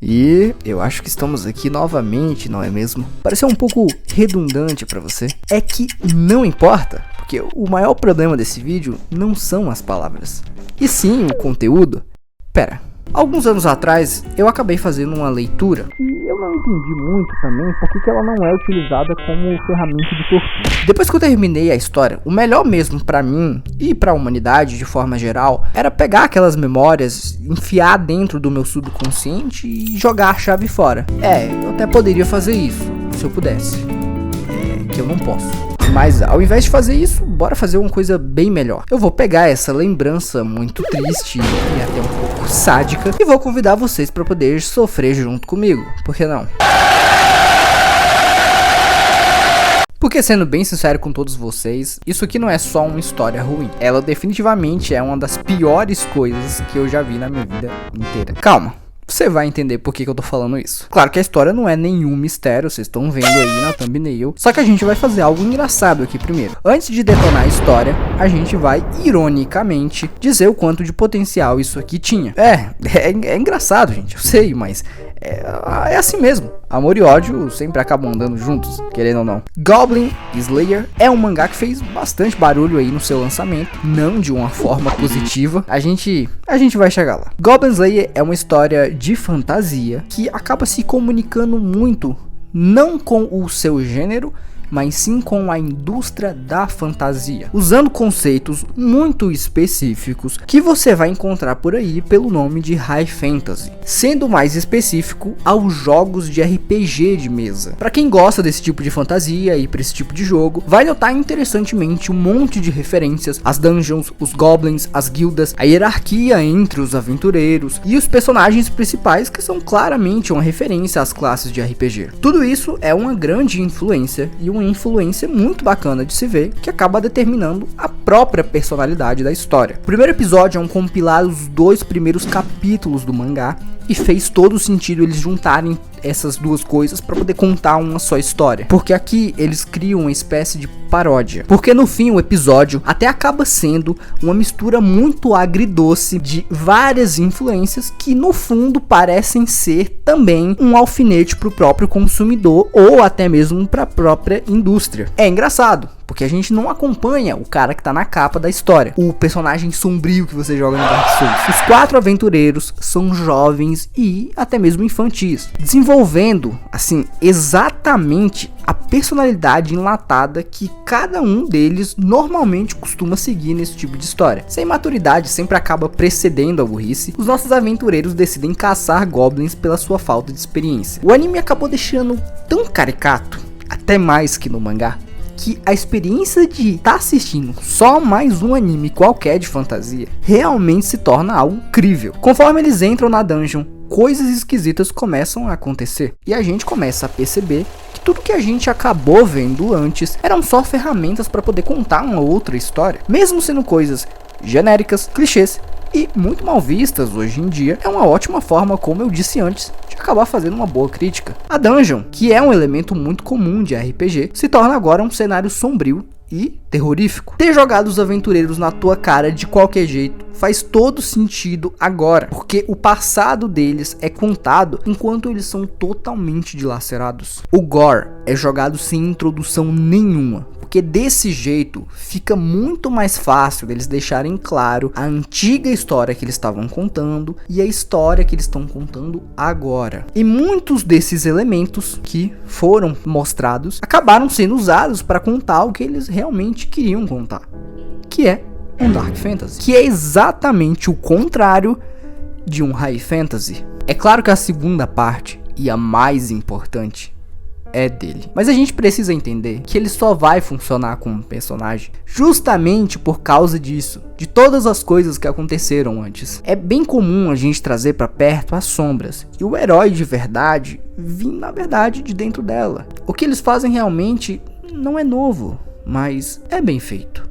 E eu acho que estamos aqui novamente, não é mesmo? Pareceu um pouco redundante pra você. É que não importa, porque o maior problema desse vídeo não são as palavras, e sim o conteúdo. Pera, alguns anos atrás eu acabei fazendo uma leitura e eu não entendi muito também porque que ela não é utilizada como ferramenta de tortura. Depois que eu terminei a história, o melhor mesmo pra mim e pra humanidade de forma geral era pegar aquelas memórias, enfiar dentro do meu subconsciente e jogar a chave fora. Eu até poderia fazer isso se eu pudesse. Que eu não posso. Mas ao invés de fazer isso, bora fazer uma coisa bem melhor. Eu vou pegar essa lembrança muito triste e até um pouco sádica e vou convidar vocês para poder sofrer junto comigo. Por que não? Porque sendo bem sincero com todos vocês, isso aqui não é só uma história ruim. Ela definitivamente é uma das piores coisas que eu já vi na minha vida inteira. Calma. Você vai entender por que eu tô falando isso. Claro que a história não é nenhum mistério, vocês estão vendo aí na thumbnail. Só que a gente vai fazer algo engraçado aqui primeiro. Antes de detonar a história, a gente vai, ironicamente, dizer o quanto de potencial isso aqui tinha. É engraçado, gente, eu sei, mas é assim mesmo. Amor e ódio sempre acabam andando juntos, querendo ou não. Goblin Slayer é um mangá que fez bastante barulho aí no seu lançamento, não de uma forma positiva. A gente vai chegar lá. Goblin Slayer é uma história de fantasia que acaba se comunicando muito, não com o seu gênero, mas sim com a indústria da fantasia, usando conceitos muito específicos que você vai encontrar por aí pelo nome de High Fantasy, sendo mais específico aos jogos de RPG de mesa. Para quem gosta desse tipo de fantasia e para esse tipo de jogo, vai notar interessantemente um monte de referências às dungeons, os goblins, as guildas, a hierarquia entre os aventureiros e os personagens principais, que são claramente uma referência às classes de RPG. Tudo isso é uma grande influência e uma influência muito bacana de se ver, que acaba determinando a própria personalidade da história. O primeiro episódio é um compilado dos 2 primeiros capítulos do mangá, e fez todo sentido eles juntarem essas duas coisas para poder contar uma só história, porque aqui eles criam uma espécie de paródia, porque no fim o episódio até acaba sendo uma mistura muito agridoce de várias influências que no fundo parecem ser também um alfinete para o próprio consumidor ou até mesmo para a própria indústria. É engraçado, porque a gente não acompanha o cara que tá na capa da história, o personagem sombrio que você joga no Dark Souls. Os 4 aventureiros são jovens e até mesmo infantis, desenvolvendo, assim, exatamente a personalidade enlatada que cada um deles normalmente costuma seguir nesse tipo de história. Sem maturidade sempre acaba precedendo a burrice, os nossos aventureiros decidem caçar goblins pela sua falta de experiência. O anime acabou deixando tão caricato, até mais que no mangá, que a experiência de estar assistindo só mais um anime qualquer de fantasia realmente se torna algo incrível. Conforme eles entram na dungeon, coisas esquisitas começam a acontecer e a gente começa a perceber que tudo que a gente acabou vendo antes eram só ferramentas para poder contar uma outra história, mesmo sendo coisas genéricas, clichês e muito mal vistas hoje em dia. É uma ótima forma, como eu disse antes, de acabar fazendo uma boa crítica. A dungeon, que é um elemento muito comum de RPG, se torna agora um cenário sombrio e terrorífico. Ter jogado os aventureiros na tua cara de qualquer jeito faz todo sentido agora, porque o passado deles é contado enquanto eles são totalmente dilacerados. O gore é jogado sem introdução nenhuma, porque desse jeito fica muito mais fácil deles deixarem claro a antiga história que eles estavam contando e a história que eles estão contando agora. E muitos desses elementos que foram mostrados acabaram sendo usados para contar o que eles realmente queriam contar, que é um Dark Fantasy, que é exatamente o contrário de um High Fantasy. É claro que a segunda parte, e a mais importante, é dele, mas a gente precisa entender que ele só vai funcionar como personagem justamente por causa disso, de todas as coisas que aconteceram antes. É bem comum a gente trazer para perto as sombras e o herói de verdade vir na verdade de dentro dela. O que eles fazem realmente não é novo, mas é bem feito.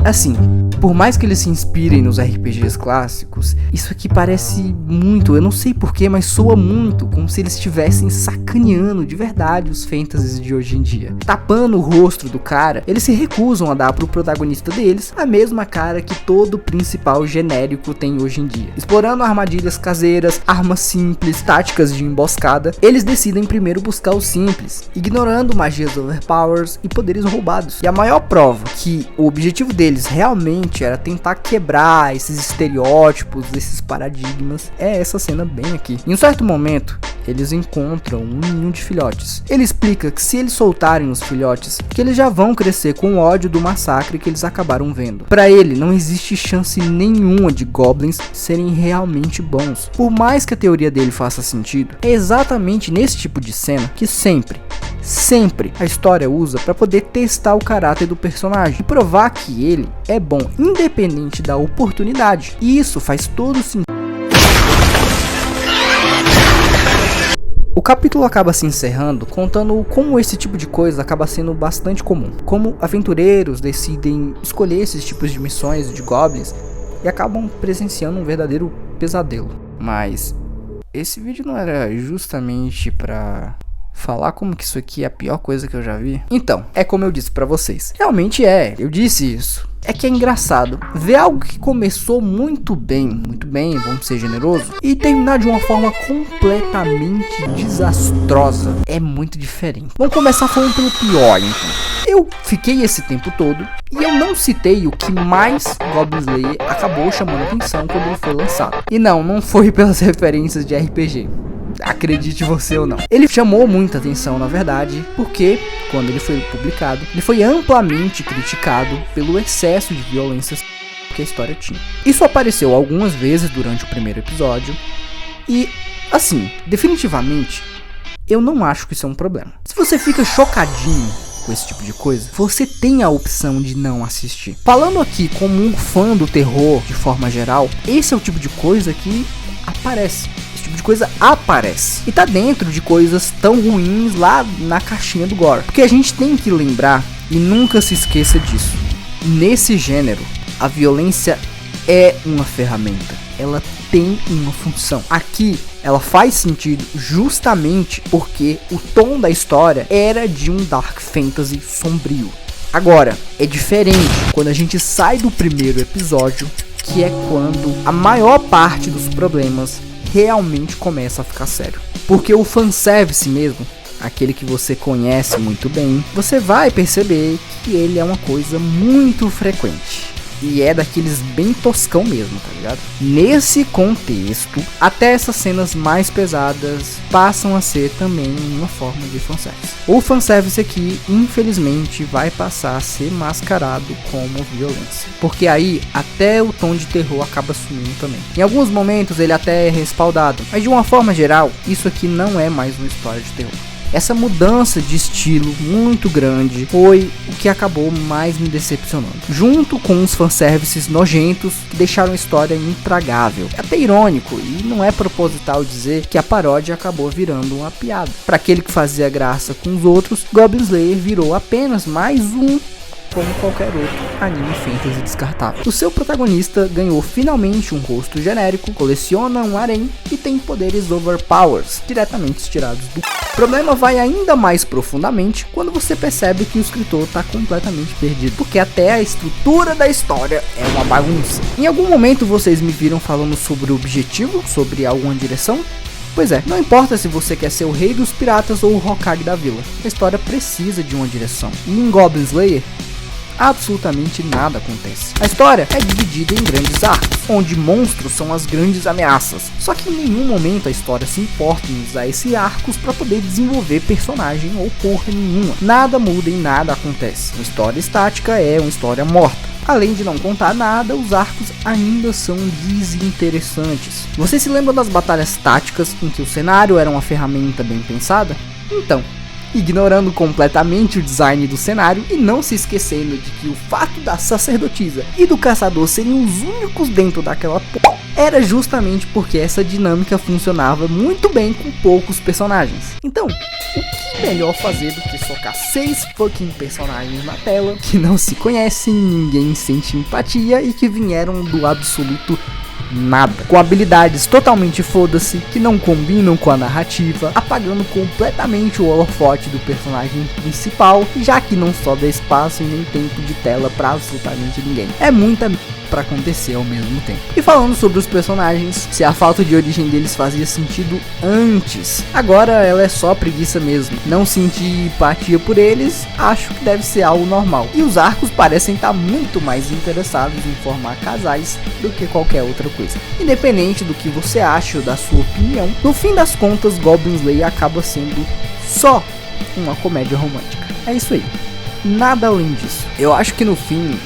Assim, Por mais que eles se inspirem nos RPGs clássicos, isso aqui parece muito, eu não sei porquê, mas soa muito como se eles estivessem sacaneando de verdade os fantasies de hoje em dia. Tapando o rosto do cara, eles se recusam a dar pro protagonista deles a mesma cara que todo principal genérico tem hoje em dia. Explorando armadilhas caseiras, armas simples, táticas de emboscada, eles decidem primeiro buscar o simples, ignorando magias overpowers e poderes roubados. E a maior prova que o objetivo deles realmente era tentar quebrar esses estereótipos, esses paradigmas, é essa cena bem aqui. Em um certo momento, eles encontram um ninho de filhotes. Ele explica que se eles soltarem os filhotes, que eles já vão crescer com ódio do massacre que eles acabaram vendo. Para ele, não existe chance nenhuma de goblins serem realmente bons. Por mais que a teoria dele faça sentido, é exatamente nesse tipo de cena que sempre a história usa para poder testar o caráter do personagem e provar que ele é bom independente da oportunidade. E isso faz todo sentido. O capítulo acaba se encerrando contando como esse tipo de coisa acaba sendo bastante comum. Como aventureiros decidem escolher esses tipos de missões de goblins e acabam presenciando um verdadeiro pesadelo. Mas esse vídeo não era justamente pra falar como que isso aqui é a pior coisa que eu já vi? Então, é como eu disse pra vocês. Realmente eu disse isso. É que é engraçado ver algo que começou muito bem, vamos ser generosos, e terminar de uma forma completamente desastrosa. É muito diferente. Vamos começar falando pelo pior, então. Eu fiquei esse tempo todo e eu não citei o que mais Goblin Slayer acabou chamando atenção quando ele foi lançado. E não foi pelas referências de RPG. Acredite você ou não. Ele chamou muita atenção, na verdade, porque quando ele foi publicado, ele foi amplamente criticado pelo excesso de violência que a história tinha. Isso apareceu algumas vezes durante o primeiro episódio e, assim, definitivamente, eu não acho que isso é um problema. Se você fica chocadinho com esse tipo de coisa, você tem a opção de não assistir. Falando aqui como um fã do terror de forma geral, esse é o tipo de coisa que aparece. De coisa aparece e tá dentro de coisas tão ruins lá na caixinha do gore, porque a gente tem que lembrar e nunca se esqueça disso: nesse gênero a violência é uma ferramenta, ela tem uma função. Aqui ela faz sentido justamente porque o tom da história era de um dark fantasy sombrio. Agora é diferente quando a gente sai do primeiro episódio, que é quando a maior parte dos problemas realmente começa a ficar sério. Porque o fanservice mesmo, aquele que você conhece muito bem, você vai perceber que ele é uma coisa muito frequente. E é daqueles bem toscão mesmo, tá ligado? Nesse contexto, até essas cenas mais pesadas passam a ser também uma forma de fanservice. O fanservice aqui, infelizmente, vai passar a ser mascarado como violência. Porque aí, até o tom de terror acaba sumindo também. Em alguns momentos ele até é respaldado, mas de uma forma geral, isso aqui não é mais uma história de terror. Essa mudança de estilo muito grande foi o que acabou mais me decepcionando, junto com os fanservices nojentos que deixaram a história intragável. É até irônico e não é proposital dizer que a paródia acabou virando uma piada. Para aquele que fazia graça com os outros, Goblin Slayer virou apenas mais um como qualquer outro anime fantasy descartável. O seu protagonista ganhou finalmente um rosto genérico, coleciona um harém e tem poderes overpowers diretamente tirados do... O problema vai ainda mais profundamente quando você percebe que o escritor está completamente perdido, porque até a estrutura da história é uma bagunça. Em algum momento vocês me viram falando sobre o objetivo, sobre alguma direção? Pois é, não importa se você quer ser o rei dos piratas ou o Hokage da vila, a história precisa de uma direção. E em Goblin Slayer, absolutamente nada acontece. A história é dividida em grandes arcos, onde monstros são as grandes ameaças. Só que em nenhum momento a história se importa em usar esses arcos para poder desenvolver personagem ou porra nenhuma. Nada muda e nada acontece. Uma história estática é uma história morta. Além de não contar nada, os arcos ainda são desinteressantes. Você se lembra das batalhas táticas em que o cenário era uma ferramenta bem pensada? Então, ignorando completamente o design do cenário e não se esquecendo de que o fato da sacerdotisa e do caçador serem os únicos dentro daquela porra, era justamente porque essa dinâmica funcionava muito bem com poucos personagens. Então, o que melhor fazer do que socar 6 fucking personagens na tela que não se conhecem, ninguém sente empatia e que vieram do absoluto nada, com habilidades totalmente foda-se, que não combinam com a narrativa, apagando completamente o holofote do personagem principal, já que não sobra espaço e nem tempo de tela pra absolutamente ninguém. É muita pra acontecer ao mesmo tempo. E falando sobre os personagens, se a falta de origem deles fazia sentido antes, agora ela é só preguiça mesmo. Não sentir empatia por eles, acho que deve ser algo normal. E os arcos parecem estar muito mais interessados em formar casais do que qualquer outra coisa. Independente do que você acha ou da sua opinião, no fim das contas, Goblin Slayer acaba sendo só uma comédia romântica. É isso aí. Nada além disso. Eu acho que no fim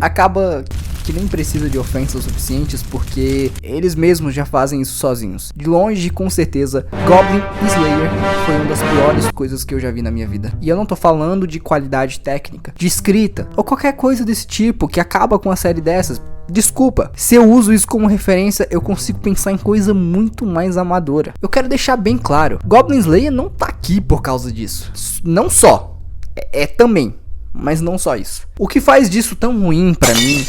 acaba que nem precisa de ofensas suficientes, porque eles mesmos já fazem isso sozinhos. De longe, com certeza, Goblin Slayer foi uma das piores coisas que eu já vi na minha vida. E eu não tô falando de qualidade técnica, de escrita, ou qualquer coisa desse tipo que acaba com uma série dessas. Desculpa, se eu uso isso como referência, eu consigo pensar em coisa muito mais amadora. Eu quero deixar bem claro, Goblin Slayer não tá aqui por causa disso. Não só, é também, mas não só isso. O que faz disso tão ruim pra mim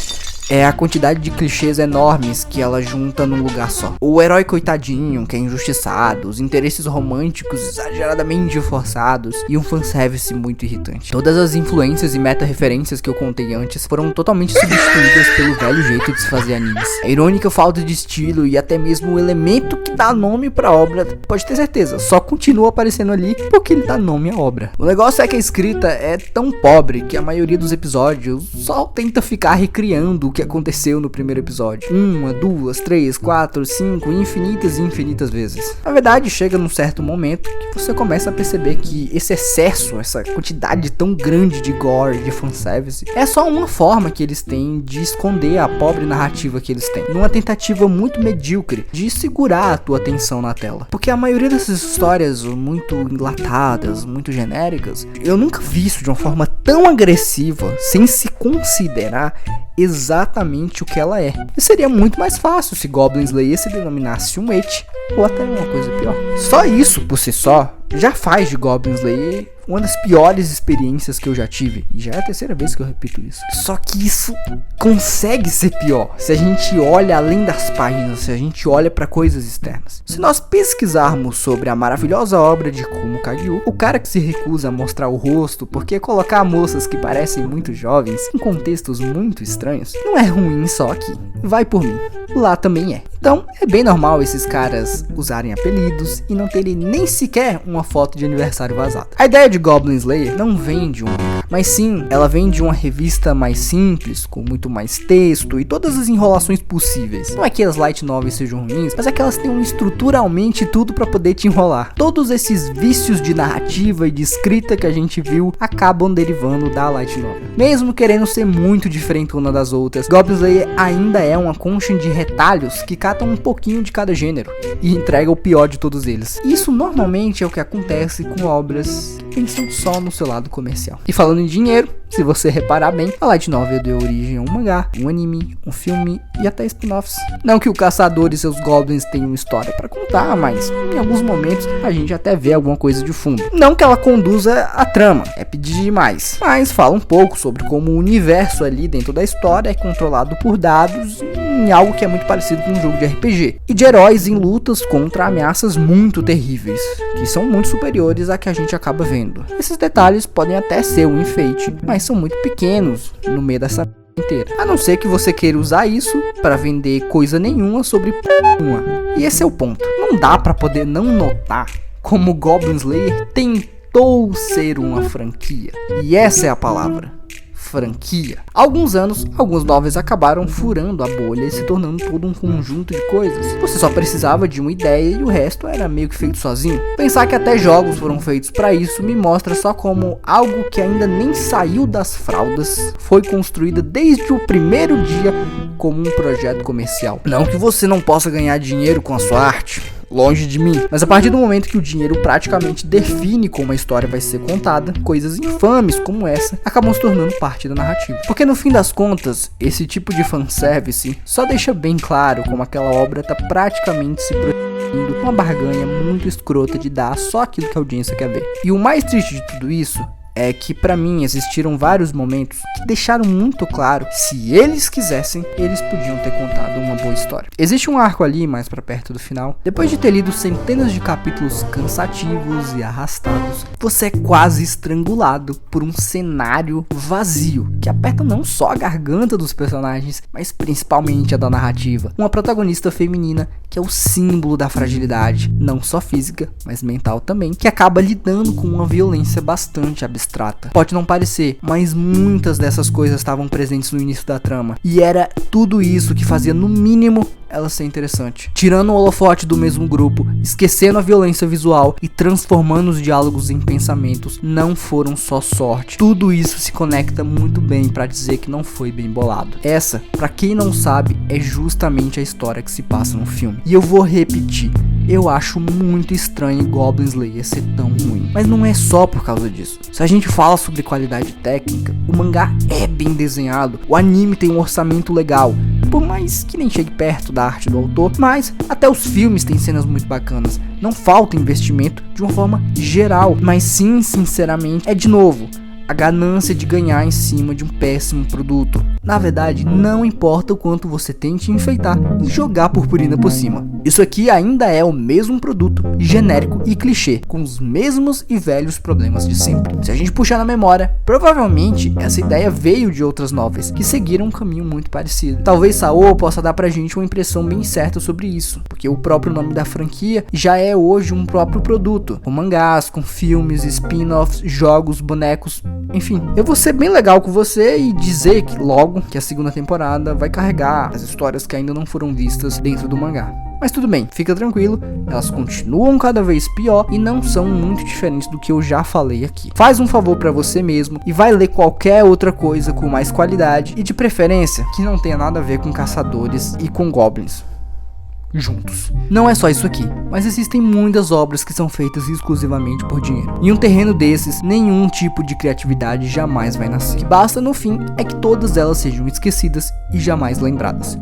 é a quantidade de clichês enormes que ela junta num lugar só. O herói coitadinho, que é injustiçado, os interesses românticos exageradamente forçados e um fanservice muito irritante. Todas as influências e meta-referências que eu contei antes foram totalmente substituídas pelo velho jeito de se fazer animes. A irônica falta de estilo e até mesmo o elemento que dá nome pra obra, pode ter certeza, só continua aparecendo ali porque ele dá nome à obra. O negócio é que a escrita é tão pobre que a maioria dos episódios só tenta ficar recriando o que aconteceu no primeiro episódio. 1, 2, 3, 4, 5, infinitas e infinitas vezes. Na verdade, chega num certo momento que você começa a perceber que esse excesso, essa quantidade tão grande de gore, de fanservice, é só uma forma que eles têm de esconder a pobre narrativa que eles têm, numa tentativa muito medíocre de segurar a tua atenção na tela. Porque a maioria dessas histórias muito enlatadas, muito genéricas, eu nunca vi isso de uma forma tão agressiva, sem se considerar exatamente o que ela é. E seria muito mais fácil se Goblin Slayer se denominasse um ecchi ou até uma coisa pior. Só isso por si só já faz de Goblin Slayer uma das piores experiências que eu já tive. E já é a terceira vez que eu repito isso. Só que isso consegue ser pior se a gente olha além das páginas, se a gente olha para coisas externas. Se nós pesquisarmos sobre a maravilhosa obra de Kumo Kagyu, o cara que se recusa a mostrar o rosto porque colocar moças que parecem muito jovens em contextos muito estranhos não é ruim só aqui. Vai por mim, lá também é. Então é bem normal esses caras usarem apelidos e não terem nem sequer uma foto de aniversário vazada. A ideia de Goblin Slayer não vem de um mangá, mas sim, ela vem de uma revista mais simples, com muito mais texto e todas as enrolações possíveis. Não é que as light novels sejam ruins, mas é que elas têm estruturalmente tudo pra poder te enrolar. Todos esses vícios de narrativa e de escrita que a gente viu acabam derivando da light novel. Mesmo querendo ser muito diferente uma das outras, Goblin Slayer ainda é uma concha de retalhos que catam um pouquinho de cada gênero e entrega o pior de todos eles. Isso normalmente é o que acontece com obras pensando só no seu lado comercial. E falando em dinheiro, se você reparar bem, a light novel deu origem a um mangá, um anime, um filme e até spin-offs. Não que o Caçador e seus Goblins tenham história pra contar, mas em alguns momentos a gente até vê alguma coisa de fundo. Não que ela conduza a trama, é pedir demais, mas fala um pouco sobre como o universo ali dentro da história é controlado por dados em algo que é muito parecido com um jogo de RPG. E de heróis em lutas contra ameaças muito terríveis, que são muito superiores a que a gente acaba vendo. Esses detalhes podem até ser um enfeite, mas são muito pequenos no meio dessa inteira. A não ser que você queira usar isso para vender coisa nenhuma sobre uma. E esse é o ponto. Não dá para poder não notar como Goblin Slayer tentou ser uma franquia. E essa é a palavra. Franquia. Há alguns anos, alguns novels acabaram furando a bolha e se tornando todo um conjunto de coisas. Você só precisava de uma ideia e o resto era meio que feito sozinho. Pensar que até jogos foram feitos para isso me mostra só como algo que ainda nem saiu das fraldas foi construído desde o primeiro dia como um projeto comercial. Não que você não possa ganhar dinheiro com a sua arte. longe de mim. Mas a partir do momento que o dinheiro praticamente define como a história vai ser contada, coisas infames como essa acabam se tornando parte da narrativa. Porque no fim das contas, esse tipo de fanservice só deixa bem claro como aquela obra tá praticamente se prostituindo com uma barganha muito escrota de dar só aquilo que a audiência quer ver. E o mais triste de tudo isso é que pra mim existiram vários momentos que deixaram muito claro, se eles quisessem, eles podiam ter contado uma boa história. Existe um arco ali, mais pra perto do final, depois de ter lido centenas de capítulos cansativos e arrastados, você é quase estrangulado por um cenário vazio, que aperta não só a garganta dos personagens, mas principalmente a da narrativa. Uma protagonista feminina que é o símbolo da fragilidade, não só física, mas mental também, que acaba lidando com uma violência bastante abstrata. Pode não parecer, mas muitas dessas coisas estavam presentes no início da trama, e era tudo isso que fazia, no mínimo, ela ser interessante. Tirando o holofote do mesmo grupo, esquecendo a violência visual e transformando os diálogos em pensamentos, não foram só sorte. Tudo isso se conecta muito bem pra dizer que não foi bem bolado. Essa, pra quem não sabe, é justamente a história que se passa no filme. E eu vou repetir, eu acho muito estranho Goblin Slayer ser tão ruim. Mas não é só por causa disso. Se a gente fala sobre qualidade técnica, o mangá é bem desenhado, o anime tem um orçamento legal, por mais que nem chegue perto da arte do autor, mas até os filmes têm cenas muito bacanas. Não falta investimento de uma forma geral, mas sim, sinceramente, é de novo a ganância de ganhar em cima de um péssimo produto. Na verdade, não importa o quanto você tente enfeitar e jogar purpurina por cima. Isso aqui ainda é o mesmo produto, genérico e clichê, com os mesmos e velhos problemas de sempre. Se a gente puxar na memória, provavelmente essa ideia veio de outras novelas, que seguiram um caminho muito parecido. Talvez Sao possa dar pra gente uma impressão bem certa sobre isso, porque o próprio nome da franquia já é hoje um próprio produto, com mangás, com filmes, spin-offs, jogos, bonecos, enfim. Eu vou ser bem legal com você e dizer que logo que a segunda temporada vai carregar as histórias que ainda não foram vistas dentro do mangá. Mas tudo bem, fica tranquilo, elas continuam cada vez pior e não são muito diferentes do que eu já falei aqui. Faz um favor pra você mesmo e vai ler qualquer outra coisa com mais qualidade e de preferência que não tenha nada a ver com caçadores e com goblins juntos. Não é só isso aqui, mas existem muitas obras que são feitas exclusivamente por dinheiro. Em um terreno desses, nenhum tipo de criatividade jamais vai nascer. O que basta no fim é que todas elas sejam esquecidas e jamais lembradas.